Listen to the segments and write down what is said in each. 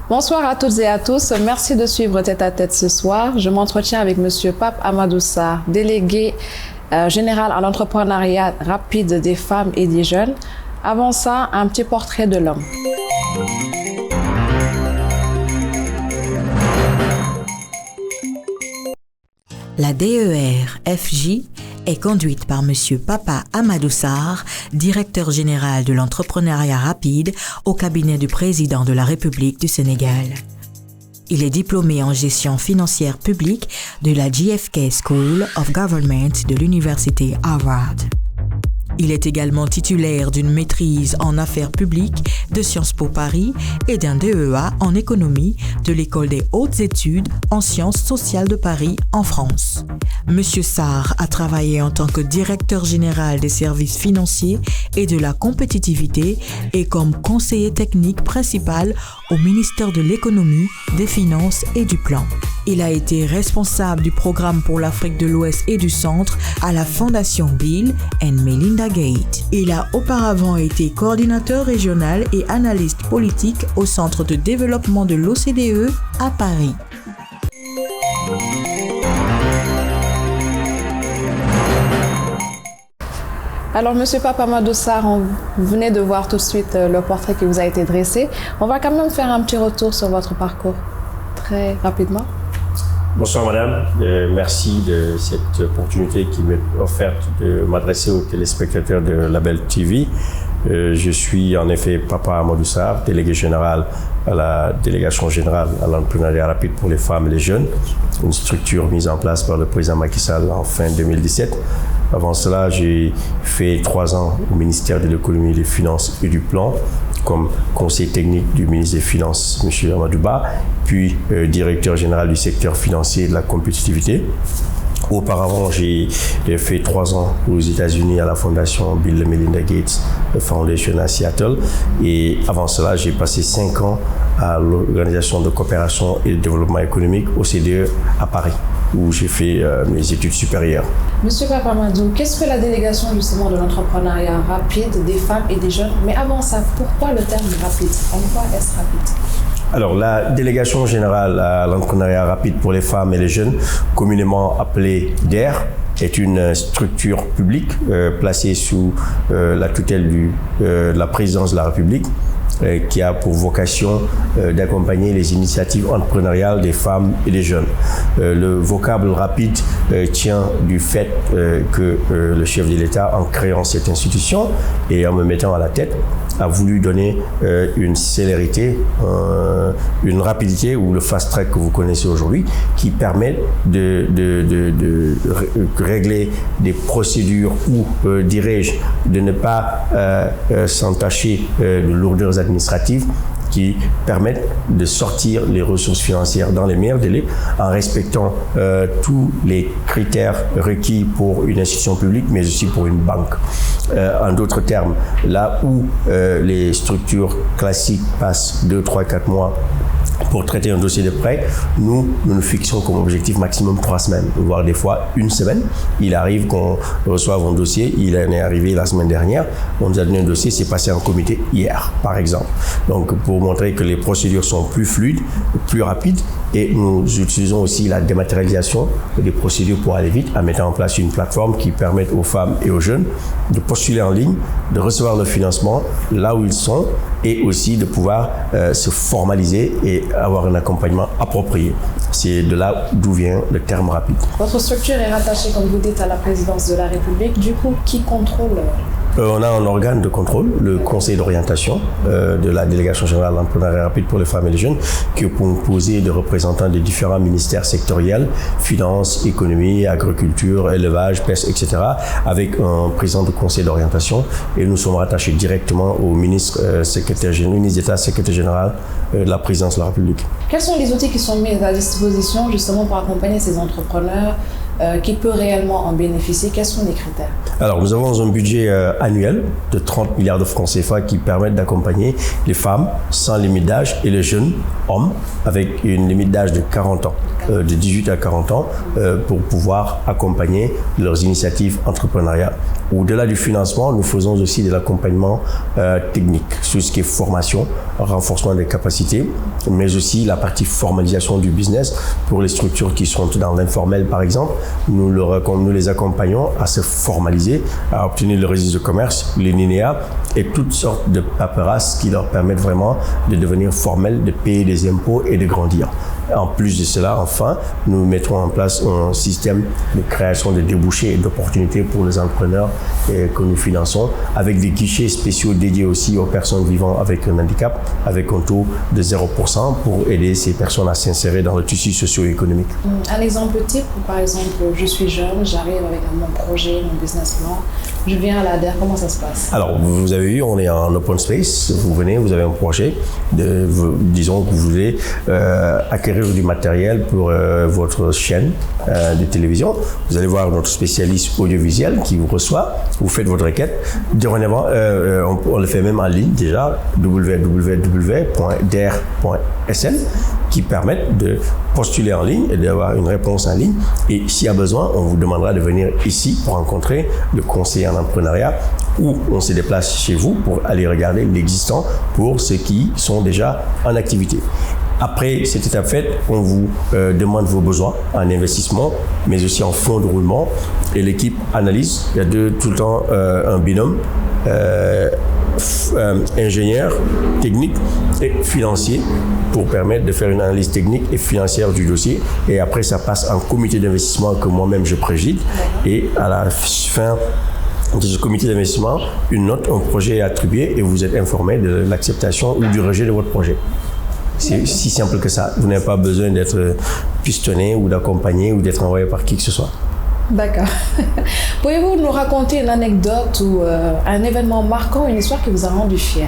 Bonsoir à toutes et à tous. Merci de suivre Tête à Tête ce soir. Je m'entretiens avec Monsieur Pape Amadou Sarr, délégué général à l'entrepreneuriat rapide des femmes et des jeunes. Avant ça, un petit portrait de l'homme. La DER-FJ est conduite par Monsieur Papa Amadou Sarr, directeur général de l'entrepreneuriat rapide au cabinet du président de la République du Sénégal. Il est diplômé en gestion financière publique de la JFK School of Government de l'université Harvard. Il est également titulaire d'une maîtrise en affaires publiques de Sciences Po Paris et d'un DEA en économie de l'École des hautes études en sciences sociales de Paris en France. Monsieur Sarr a travaillé en tant que directeur général des services financiers et de la compétitivité et comme conseiller technique principal au ministère de l'Économie, des Finances et du Plan. Il a été responsable du programme pour l'Afrique de l'Ouest et du Centre à la Fondation Bill & Melinda Gates. Il a auparavant été coordinateur régional et analyste politique au Centre de développement de l'OCDE à Paris. Alors, Monsieur Pape Amadou Sarr, vous venez de voir tout de suite le portrait qui vous a été dressé. On va quand même faire un petit retour sur votre parcours, très rapidement. Bonsoir madame, merci de cette opportunité qui m'est offerte de m'adresser aux téléspectateurs de Label TV. Je suis en effet Papa Amadou Sarr, délégué général à la délégation générale à l'entrepreneuriat rapide pour les femmes et les jeunes, une structure mise en place par le président Macky Sall en fin 2017. Avant cela, j'ai fait 3 ans au ministère de l'Économie, des Finances et du Plan comme conseiller technique du ministre des Finances, M. Amadou Ba, puis directeur général du secteur financier et de la compétitivité. Auparavant, j'ai fait 3 ans aux États-Unis à la fondation Bill & Melinda Gates Foundation à Seattle. Et avant cela, j'ai passé 5 ans à l'Organisation de coopération et de développement économique, OCDE, à Paris, où j'ai fait mes études supérieures. Monsieur Pape Amadou, qu'est-ce que la délégation justement de l'entrepreneuriat rapide des femmes et des jeunes? Mais avant ça, pourquoi le terme rapide? En quoi est-ce rapide? Alors, la délégation générale à l'entrepreneuriat rapide pour les femmes et les jeunes, communément appelée DER, est une structure publique placée sous la tutelle de la présidence de la République, qui a pour vocation d'accompagner les initiatives entrepreneuriales des femmes et des jeunes. Le vocable rapide tient du fait que le chef de l'État, en créant cette institution et en me mettant à la tête, a voulu donner une célérité, une rapidité, ou le fast track que vous connaissez aujourd'hui, qui permet de régler des procédures ou, dirais-je, de ne pas s'entacher de lourdeurs administratives qui permettent de sortir les ressources financières dans les meilleurs délais en respectant tous les critères requis pour une institution publique, mais aussi pour une banque. En d'autres termes, là où les structures classiques passent 2, 3, 4 mois pour traiter un dossier de prêt, nous nous fixons comme objectif maximum 3 semaines, voire des fois 1 semaine. Il arrive qu'on reçoive un dossier, il en est arrivé la semaine dernière, on nous a donné un dossier, c'est passé en comité hier, par exemple. Donc, pour montrer que les procédures sont plus fluides, plus rapides, et nous utilisons aussi la dématérialisation des procédures pour aller vite, en mettant en place une plateforme qui permet aux femmes et aux jeunes de postuler en ligne, de recevoir le financement là où ils sont, et aussi de pouvoir se formaliser et avoir un accompagnement approprié. C'est de là d'où vient le terme rapide. Votre structure est rattachée, comme vous dites, à la présidence de la République. Du coup, qui contrôle? On a un organe de contrôle, le conseil d'orientation de la délégation générale de l'entrepreneuriat rapide pour les femmes et les jeunes, qui est composé de représentants des différents ministères sectoriels, finances, économie, agriculture, élevage, pêche, etc., avec un président de conseil d'orientation. Et nous sommes rattachés directement au ministre d'État, secrétaire général de la présidence de la République. Quels sont les outils qui sont mis à disposition justement pour accompagner ces entrepreneurs qui peut réellement en bénéficier? Quels sont les critères? Alors, nous avons un budget annuel de 30 milliards de francs CFA qui permettent d'accompagner les femmes sans limite d'âge et les jeunes hommes avec une limite d'âge de 40 ans, de 18 à 40 ans, pour pouvoir accompagner leurs initiatives entrepreneuriales. Au-delà du financement, nous faisons aussi de l'accompagnement technique, sur ce qui est formation, renforcement des capacités, mais aussi la partie formalisation du business pour les structures qui sont dans l'informel, par exemple. Nous les accompagnons à se formaliser, à obtenir le registre de commerce, les NINEA et toutes sortes de paperasses qui leur permettent vraiment de devenir formels, de payer des impôts et de grandir. En plus de cela, enfin, nous mettrons en place un système de création de débouchés et d'opportunités pour les entrepreneurs que nous finançons, avec des guichets spéciaux dédiés aussi aux personnes vivant avec un handicap, avec un taux de 0% pour aider ces personnes à s'insérer dans le tissu socio-économique. Un exemple type, par exemple, je suis jeune, j'arrive avec mon projet, mon business plan, je viens à l'ADER, comment ça se passe? Alors, vous avez vu, on est en open space, vous venez, vous avez un projet, disons que vous voulez acquérir du matériel pour votre chaîne de télévision. Vous allez voir notre spécialiste audiovisuel qui vous reçoit, vous faites votre requête. Dorénavant, on le fait même en ligne déjà, www.der.sn, qui permettent de postuler en ligne et d'avoir une réponse en ligne. Et s'il y a besoin, on vous demandera de venir ici pour rencontrer le conseiller en entrepreneuriat, ou on se déplace chez vous pour aller regarder l'existant pour ceux qui sont déjà en activité. Après cette étape faite, on vous demande vos besoins en investissement, mais aussi en fonds de roulement. Et l'équipe analyse. Il y a tout le temps un binôme ingénieur, technique et financier pour permettre de faire une analyse technique et financière du dossier. Et après, ça passe en comité d'investissement que moi-même je préside. Et à la fin de ce comité d'investissement, une note, un projet est attribué et vous êtes informé de l'acceptation ou du rejet de votre projet. C'est si simple que ça. Vous n'avez pas besoin d'être pistonné ou d'accompagner ou d'être envoyé par qui que ce soit. D'accord. Pouvez-vous nous raconter une anecdote ou un événement marquant, une histoire qui vous a rendu fier?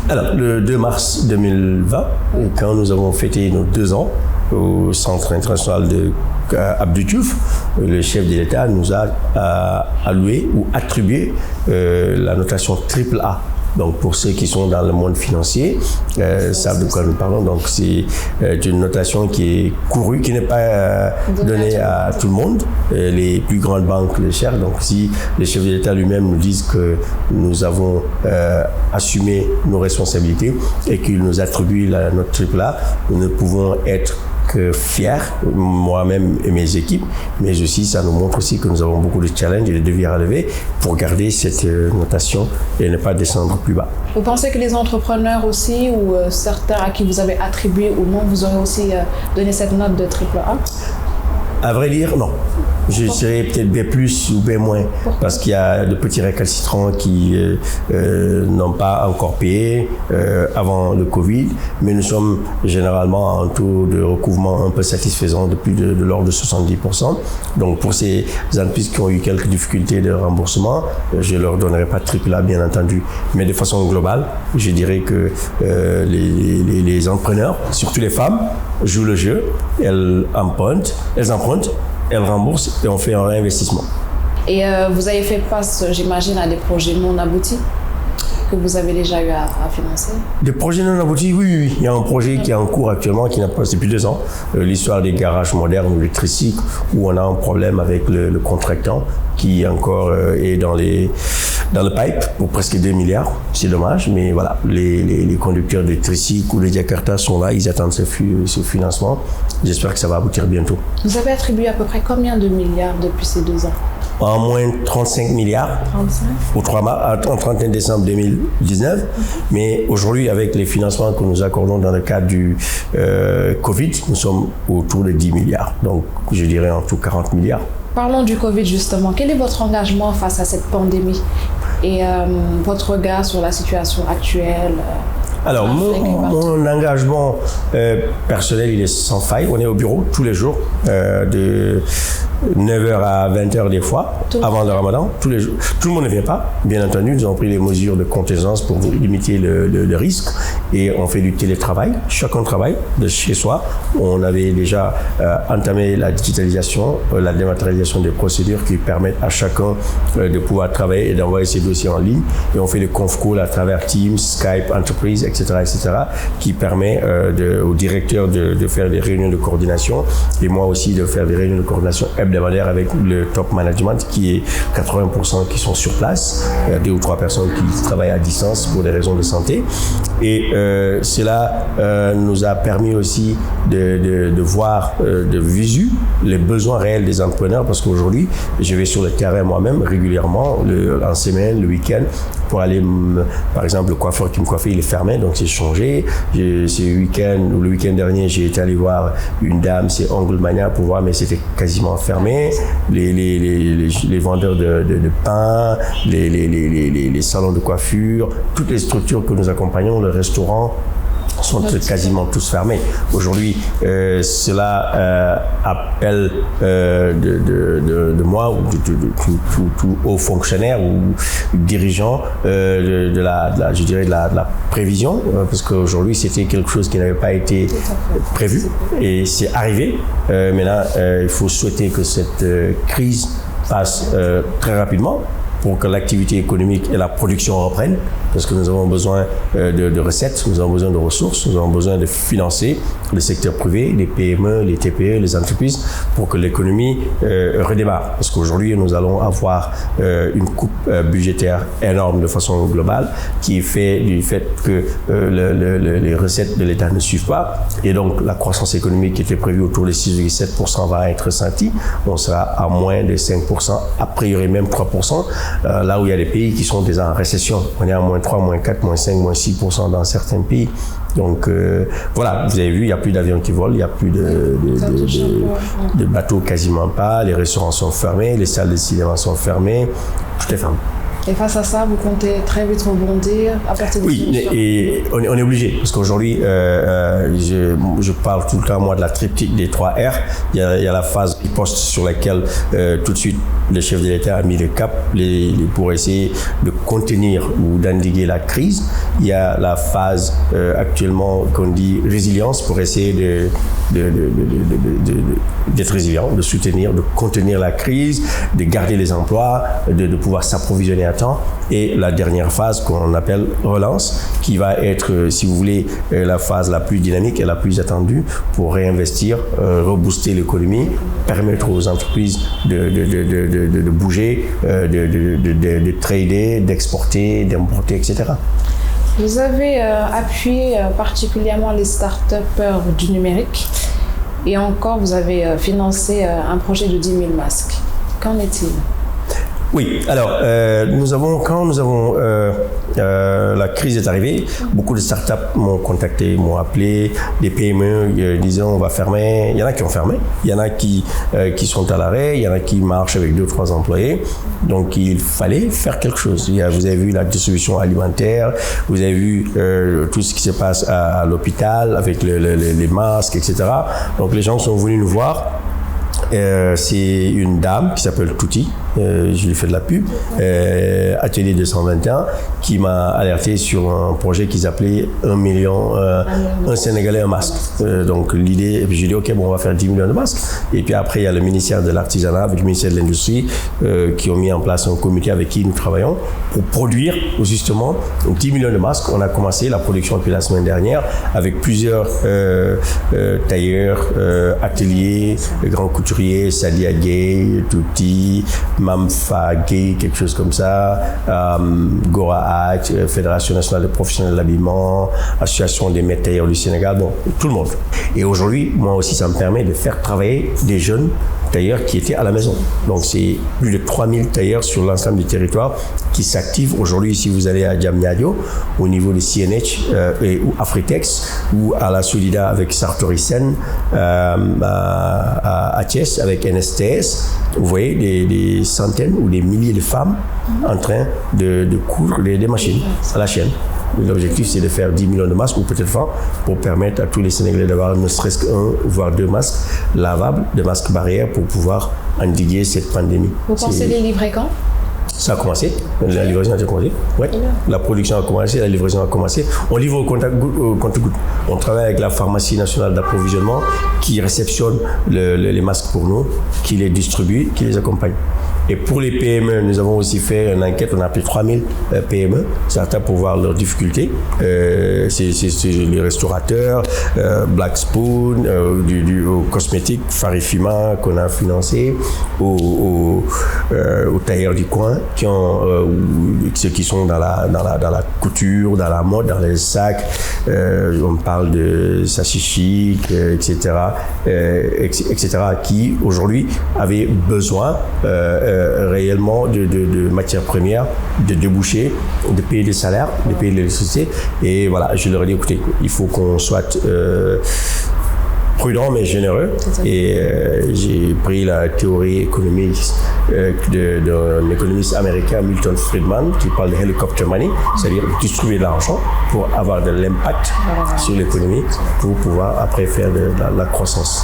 Alors, le 2 mars 2020, quand nous avons fêté nos 2 ans au Centre international de Abdou Diouf, le chef de l'État nous a alloué ou attribué la notation AAA. Donc, pour ceux qui sont dans le monde financier, savent de quoi nous parlons. Donc, c'est une notation qui est courue, qui n'est pas donnée à tout le monde. Les plus grandes banques le cherchent. Donc, si les chefs de l'État lui-même nous disent que nous avons assumé nos responsabilités et qu'ils nous attribuent la note AAA, nous ne pouvons être que fiers, moi-même et mes équipes, mais aussi ça nous montre aussi que nous avons beaucoup de challenges et de défis à relever pour garder cette notation et ne pas descendre plus bas. Vous pensez que les entrepreneurs aussi, ou certains à qui vous avez attribué ou non, vous aurez aussi donné cette note de AAA? À vrai dire, non. Je serais peut-être B+ ou B-, parce qu'il y a de petits récalcitrants qui n'ont pas encore payé avant le Covid, mais nous sommes généralement en taux de recouvrement un peu satisfaisant depuis de l'ordre de 70%. Donc pour ces entreprises qui ont eu quelques difficultés de remboursement, je ne leur donnerai pas AAA, bien entendu. Mais de façon globale, je dirais que les entrepreneurs, surtout les femmes, jouent le jeu, elles empruntent, elles remboursent et on fait un réinvestissement. Et vous avez fait face, j'imagine, à des projets non aboutis que vous avez déjà eu à financer? Des projets non aboutis, oui. Il y a un projet qui est en cours actuellement, qui n'a pas depuis 2 ans, l'histoire des garages modernes ou les tricycles, où on a un problème avec le contractant qui encore est dans le pipe pour presque 2 milliards. C'est dommage, mais voilà, les conducteurs de tricycles ou de Jakarta sont là, ils attendent ce financement. J'espère que ça va aboutir bientôt. Vous avez attribué à peu près combien de milliards depuis ces 2 ans? En moins 35 milliards 35. Au 31 décembre 2019. Mais aujourd'hui, avec les financements que nous accordons dans le cadre du Covid, nous sommes autour de 10 milliards. Donc, je dirais en tout 40 milliards. Parlons du Covid justement. Quel est votre engagement face à cette pandémie et votre regard sur la situation actuelle? Alors, mon engagement personnel, il est sans faille. On est au bureau tous les jours, de 9h à 20h des fois, avant le ramadan, tous les jours. Tout le monde ne vient pas, bien entendu. Nous avons pris les mesures de contingence pour limiter le risque et on fait du télétravail. Chacun travaille de chez soi. On avait déjà entamé la digitalisation, la dématérialisation des procédures qui permettent à chacun de pouvoir travailler et d'envoyer ses dossiers en ligne. Et on fait des conf calls à travers Teams, Skype, Entreprise, etc., qui permet au directeur de faire des réunions de coordination et moi aussi de faire des réunions de coordination hebdomadaires avec le top management qui est 80% qui sont sur place. Il y a 2 ou 3 personnes qui travaillent à distance pour des raisons de santé. Et cela nous a permis aussi de voir de visu les besoins réels des entrepreneurs parce qu'aujourd'hui, je vais sur le terrain moi-même régulièrement, en semaine, le week-end, pour aller, par exemple, le coiffeur qui me coiffait, il est fermé, donc j'ai changé. Le week-end dernier, j'ai été allé voir une dame, c'est Ongle Mania, pour voir, mais c'était quasiment fermé. Les vendeurs de pain, les salons de coiffure, toutes les structures que nous accompagnons, le restaurant, sont quasiment tous fermés. Aujourd'hui, cela appelle de moi ou de tout haut fonctionnaire ou dirigeant de la prévision, parce qu'aujourd'hui c'était quelque chose qui n'avait pas été prévu et c'est arrivé. Maintenant, il faut souhaiter que cette crise passe très rapidement pour que l'activité économique et la production reprennent, parce que nous avons besoin de recettes, nous avons besoin de ressources, nous avons besoin de financer le secteur privé, les PME, les TPE, les entreprises, pour que l'économie redémarre. Parce qu'aujourd'hui, nous allons avoir une coupe budgétaire énorme de façon globale, qui est fait du fait que les recettes de l'État ne suivent pas, et donc la croissance économique qui était prévue autour de 6,7% va être ressentie. On sera à moins de 5%, a priori même 3%. Là où il y a des pays qui sont déjà en récession. On est à moins 3, moins 4, moins 5, moins 6% dans certains pays. Donc voilà, vous avez vu, il n'y a plus d'avions qui volent, il n'y a plus de bateaux quasiment pas, les restaurants sont fermés, les salles de cinéma sont fermées, tout est fermé. Et face à ça, vous comptez très vite rebondir, apporter des solutions. Oui, et on est obligé, parce qu'aujourd'hui, je parle tout le temps, moi, de la triptyque des 3 R. Il y a la phase post sur laquelle, tout de suite, le chef de l'État a mis le cap pour essayer de contenir ou d'endiguer la crise. Il y a la phase actuellement qu'on dit résilience pour essayer d'être résilient, de soutenir, de contenir la crise, de garder les emplois, de pouvoir s'approvisionner à temps. Et la dernière phase qu'on appelle relance, qui va être, si vous voulez, la phase la plus dynamique et la plus attendue pour réinvestir, rebooster l'économie, permettre aux entreprises de bouger, de trader, d'exporter, d'importer, etc. Vous avez appuyé particulièrement les start-upers du numérique et encore vous avez financé un projet de 10 000 masques. Qu'en est-il ? Oui, alors quand la crise est arrivée, beaucoup de startups m'ont contacté, m'ont appelé, des PME disaient on va fermer. Il y en a qui ont fermé, il y en a qui sont à l'arrêt, il y en a qui marchent avec 2 ou 3 employés. Donc il fallait faire quelque chose. Vous avez vu la distribution alimentaire, vous avez vu tout ce qui se passe à l'hôpital avec les masques, etc. Donc les gens sont venus nous voir. C'est une dame qui s'appelle Touti, je lui fais de la pub, Atelier 221, qui m'a alerté sur un projet qu'ils appelaient 1 million, un Sénégalais, un masque. Donc l'idée, et puis j'ai dit ok, bon, on va faire 10 millions de masques. Et puis après, il y a le ministère de l'Artisanat avec le ministère de l'Industrie qui ont mis en place un comité avec qui nous travaillons pour produire justement 10 millions de masques. On a commencé la production depuis la semaine dernière avec plusieurs tailleurs, ateliers, grands couturiers, Sadia Gay, Touti, Mamfa Gay, quelque chose comme ça, Gora Hack, Fédération nationale des professionnels de l'habillement, Association des maîtres tailleurs du Sénégal, bon, tout le monde. Et aujourd'hui, moi aussi, ça me permet de faire travailler des jeunes tailleurs qui étaient à la maison. Donc c'est plus de 3000 tailleurs sur l'ensemble du territoire qui s'activent. Aujourd'hui, si vous allez à Diamniadio, au niveau de CNH ou Afritex, ou à la Solida avec Sartoricen, à Thiès avec NSTS, vous voyez des centaines ou des milliers de femmes en train de coudre des machines à la chaîne. L'objectif, c'est de faire 10 millions de masques ou peut-être 20 pour permettre à tous les Sénégalais d'avoir ne serait-ce qu'un, voire 2 masques lavables, des masques barrières pour pouvoir endiguer cette pandémie. Vous pensez les livrer quand? Ça a commencé, la livraison a commencé. Ouais. La production a commencé, la livraison a commencé. On livre au compte-gouttes. On travaille avec la pharmacie nationale d'approvisionnement qui réceptionne les masques pour nous, qui les distribue, qui les accompagne. Et pour les PME, nous avons aussi fait une enquête, on a appelé 3000 PME, certains pour voir leurs difficultés. C'est les restaurateurs, Black Spoon, aux cosmétiques, Farifima qu'on a financé, aux tailleurs du coin, ceux qui sont dans la couture, dans la mode, dans les sacs. On parle de Sachichi, etc., qui aujourd'hui avaient besoin réellement de matières premières, de débouchés, de payer des salaires, de payer l'électricité. Et voilà, je leur ai dit, écoutez, il faut qu'on soit prudent mais généreux. Et j'ai pris la théorie économique d'un économiste américain, Milton Friedman, qui parle de helicopter money, c'est-à-dire distribuer de l'argent pour avoir de l'impact sur l'économie, pour pouvoir après faire de la croissance.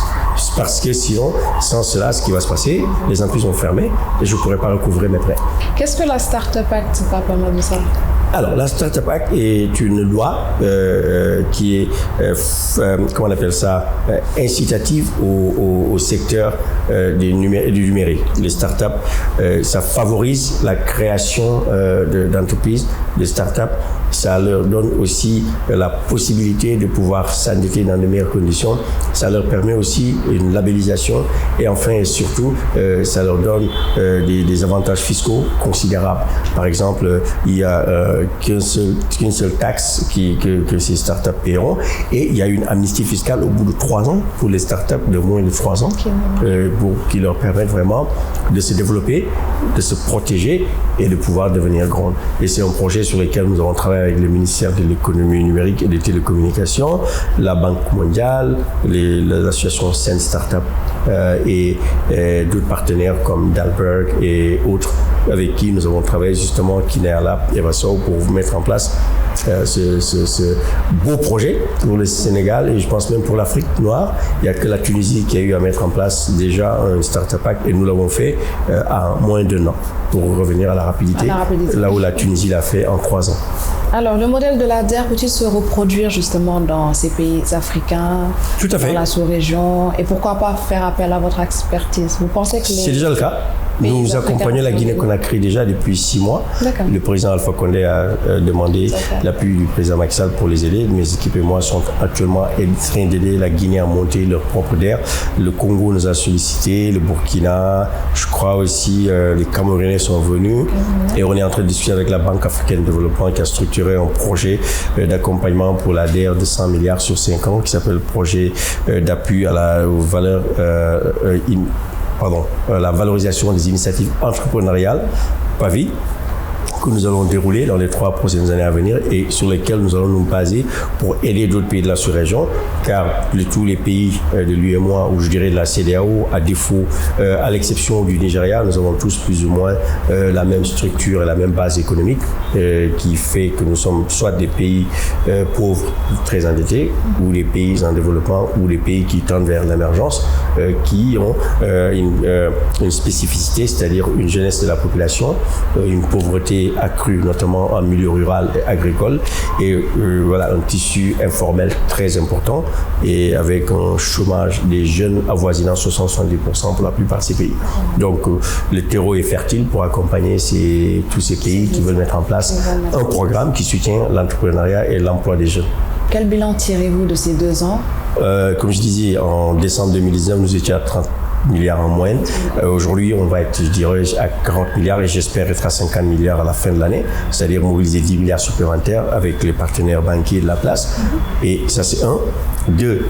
Parce que sinon, sans cela, ce qui va se passer, les entreprises vont fermer et je ne pourrai pas recouvrir mes prêts. Qu'est-ce que la Startup Act, Papa Amadoussar? Alors, la Startup Act est une loi qui est, comment on appelle ça, incitative au secteur du numérique. Les startups, ça favorise la création d'entreprises, de startups. Ça leur donne aussi la possibilité de pouvoir s'endetter dans de meilleures conditions. Ça leur permet aussi une labellisation. Et enfin et surtout, ça leur donne des avantages fiscaux considérables. Par exemple, il y a qu'une seule taxe que ces startups paieront. Et il y a une amnistie fiscale au bout de 3 ans pour les startups de moins de 3 ans, qui leur permettent vraiment de se développer, de se protéger et de pouvoir devenir grandes. Et c'est un projet sur lequel nous avons travaillé avec le ministère de l'économie numérique et des télécommunications, la Banque mondiale, l'association Sen Startup et d'autres partenaires comme Dalberg et autres avec qui nous avons travaillé justement, Kinearlab et Vasso, pour mettre en place ce beau projet pour le Sénégal et je pense même pour l'Afrique noire. Il n'y a que la Tunisie qui a eu à mettre en place déjà un Startup Act et nous l'avons fait en moins d'1 an pour revenir à la rapidité, là où la Tunisie l'a fait en 3 ans. Alors, le modèle de la DER peut-il se reproduire justement dans ces pays africains, tout à fait, dans la sous-région, et pourquoi pas faire appel à votre expertise? Vous pensez que c'est déjà le cas. Nous accompagnons la Guinée-Conakry déjà depuis 6 mois. Le président Alpha Condé a demandé l'appui du président Macky Sall pour les aider. Mes équipes et moi sont actuellement en train d'aider la Guinée à monter leur propre DER. Le Congo nous a sollicité, le Burkina, je crois aussi les Camerounais sont venus. Et on est en train de discuter avec la Banque africaine de développement qui a structuré un projet d'accompagnement pour la DER de 100 milliards sur 5 ans qui s'appelle le projet d'appui à la valeur la valorisation des initiatives entrepreneuriales, PAVI, que nous allons dérouler dans les 3 prochaines années à venir et sur lesquels nous allons nous baser pour aider d'autres pays de la sous-région, car tous les pays de l'UEMOA ou je dirais de la CEDEAO, à défaut, à l'exception du Nigeria, nous avons tous plus ou moins la même structure et la même base économique qui fait que nous sommes soit des pays pauvres très endettés ou des pays en développement ou des pays qui tendent vers l'émergence qui ont une spécificité, c'est-à-dire une jeunesse de la population, une pauvreté accrue, notamment en milieu rural et agricole, et voilà, un tissu informel très important, et avec un chômage des jeunes avoisinant 60-70% pour la plupart de ces pays. Donc, le terreau est fertile pour accompagner tous ces pays qui veulent mettre en place un programme qui soutient l'entrepreneuriat et l'emploi des jeunes. Quel bilan tirez-vous de ces 2 ans? Comme je disais, en décembre 2019, nous étions à 30 milliards en moyenne. Aujourd'hui, on va être, je dirais, à 40 milliards et j'espère être à 50 milliards à la fin de l'année, c'est-à-dire mobiliser 10 milliards supplémentaires avec les partenaires banquiers de la place. Et ça, c'est 1. 2,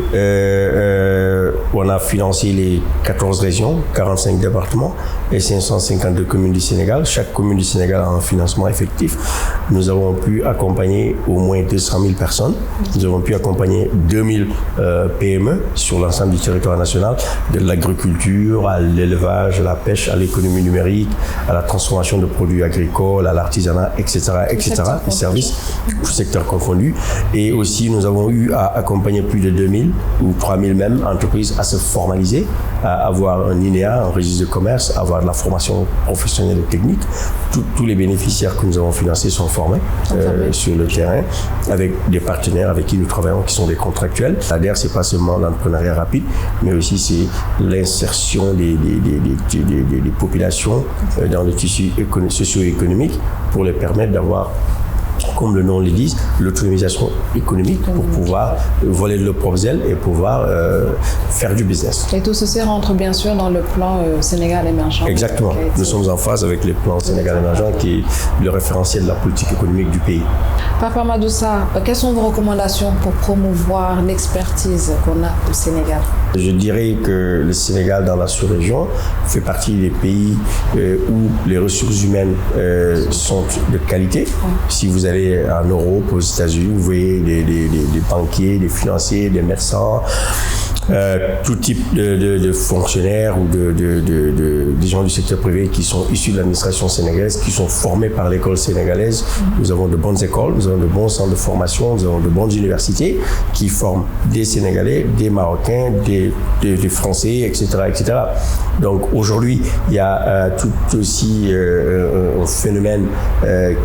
on a financé les 14 régions, 45 départements et 552 communes du Sénégal. Chaque commune du Sénégal a un financement effectif. Nous avons pu accompagner au moins 200 000 personnes. Nous avons pu accompagner 2000 PME sur l'ensemble du territoire national, de l'agriculture l'agriculture, à l'élevage, à la pêche, à l'économie numérique, à la transformation de produits agricoles, à l'artisanat, etc., les services, tout secteur confondu. Et aussi, nous avons eu à accompagner plus de 2000 ou 3000 même entreprises à se formaliser, à avoir un INEA, un registre de commerce, à avoir de la formation professionnelle et technique. Tous les bénéficiaires que nous avons financés sont formés sur le terrain avec des partenaires avec qui nous travaillons qui sont des contractuels. L'ADER, c'est pas seulement l'entrepreneuriat rapide, mais aussi c'est l'insertion des populations dans le tissu socio-économique pour les permettre d'avoir, comme le nom le dit, l'autonomisation économique pour pouvoir voler de leurs propres ailes et pouvoir faire du business. Et tout ceci rentre bien sûr dans le plan Sénégal émergent. Exactement. Nous sommes en phase avec le plan Sénégal émergent qui est le référentiel de la politique économique du pays. Papa Amadou Sarr, quelles sont vos recommandations pour promouvoir l'expertise qu'on a au Sénégal? Je dirais que le Sénégal, dans la sous-région, fait partie des pays où les ressources humaines sont de qualité. Si vous allez en Europe, aux États-Unis, vous voyez des banquiers, des financiers, des médecins, tout type de fonctionnaires ou des gens du secteur privé qui sont issus de l'administration sénégalaise, qui sont formés par l'école sénégalaise. Nous avons de bonnes écoles, nous avons de bons centres de formation, nous avons de bonnes universités qui forment des Sénégalais, des Marocains, des Français, etc., etc. Donc aujourd'hui, il y a tout aussi un phénomène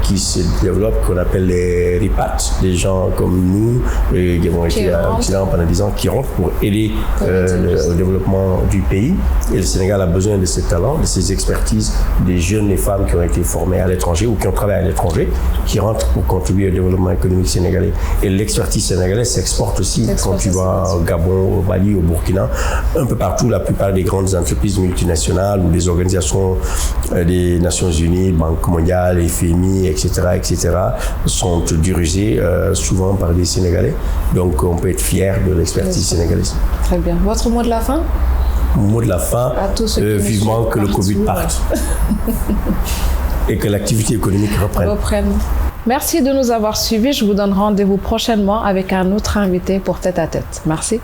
qui se développe qu'on appelle les RIPAT, des gens comme nous qui ont été à l'Occident pendant 10 ans, qui rentrent pour aider au développement du pays. Et le Sénégal a besoin de ces talents, de ces expertises, des jeunes et femmes qui ont été formés à l'étranger ou qui ont travaillé à l'étranger, qui rentrent pour contribuer au développement économique sénégalais. Et l'expertise sénégalaise s'exporte aussi quand tu vas au Gabon, au Mali, au Burkina, un peu partout. La plupart des grandes entreprises multinationales ou des organisations des Nations Unies, Banque mondiale, FMI, etc., sont dirigées souvent par des Sénégalais. Donc on peut être fier de l'expertise sénégalaise. Très bien. Votre mot de la fin? Mot de la fin, vivement que le Covid parte et que l'activité économique reprenne. Merci de nous avoir suivis. Je vous donne rendez-vous prochainement avec un autre invité pour Tête à Tête. Merci.